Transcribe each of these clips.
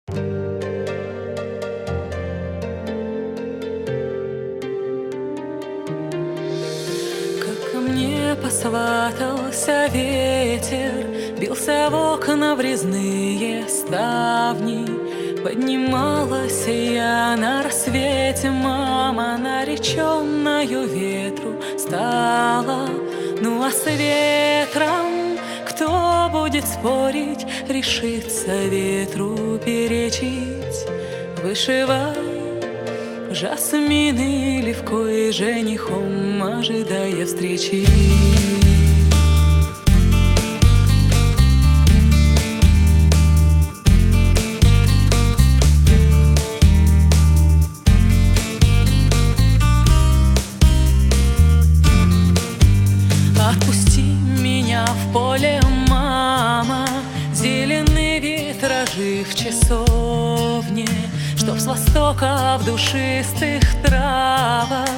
Как ко мне посватался ветер, бился в окна в резные ставни. Поднималась я на рассвете, мама, нареченною ветру стала. Ну а с ветром кто будет спорить, решится ветру перечить? Вышивай жасмины левкой женихом, ожидая встречи. Отпусти меня в поле, мама, зеленые витражи в часовне, чтоб с востока в душистых травах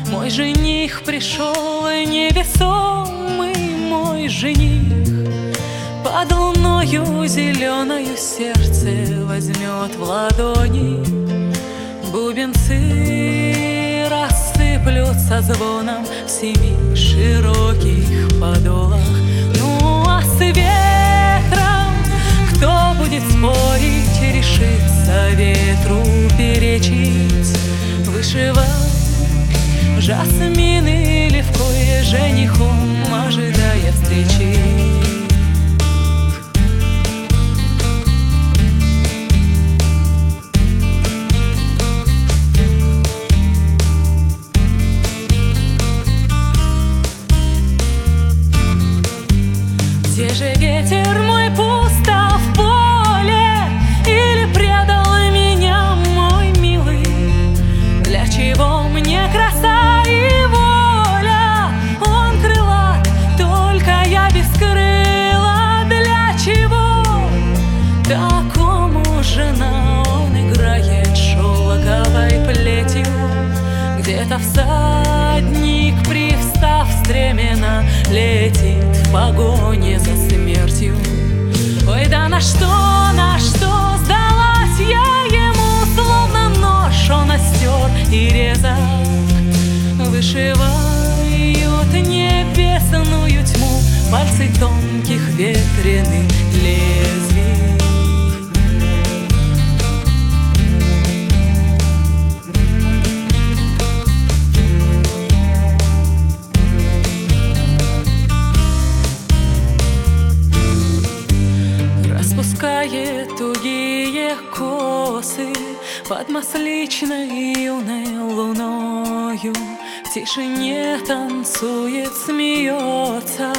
мой жених пришел невесомый, мой жених. Под луною зеленою сердце возьмет в ладони, бубенцы рассыплются звоном в семи широких подолах. Ну а с ветром кто будет спорить, решится ветру перечить? Вышивай жасмины левкой женихом, ожидая встречи. Где же ветер мой пусто в поле, или предал меня мой милый? Для чего мне краса и воля? Он крылат, только я без крыла. Для чего такому жена он играет шелковой плетью? Где-то всадник, привстав стременно, летит в погоне за смертью. Ой, да на что сдалась я ему, словно нож он остер и резал. Вышивают небесную тьму пальцы тонких ветреных лезвий. Распускает тугие косы под масличной юной луною, в тишине танцует, смеется,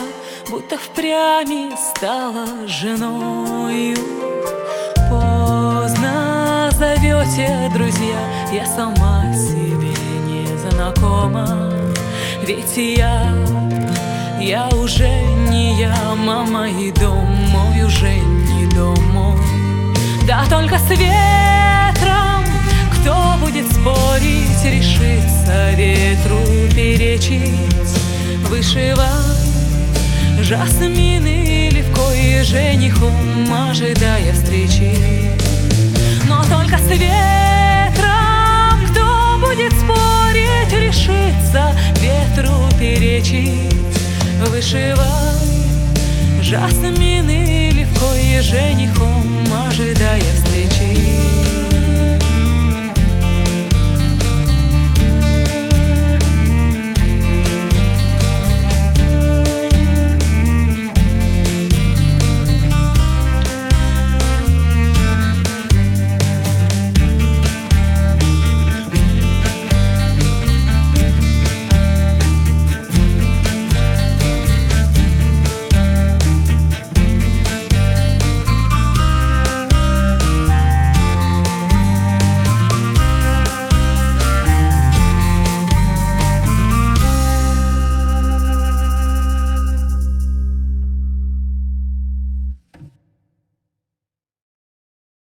будто впрямь стала женою. Поздно зовете, друзья, я сама себе не знакома. Ведь я уже не я, мама, и дом мой уже не дом мой. Да только с ветром кто будет спорить, решится ветру перечить? Вышивай жасмины левкой женихом, ожидая встречи. Но только с ветром кто будет спорить, решится ветру перечить? Вышивай жасмины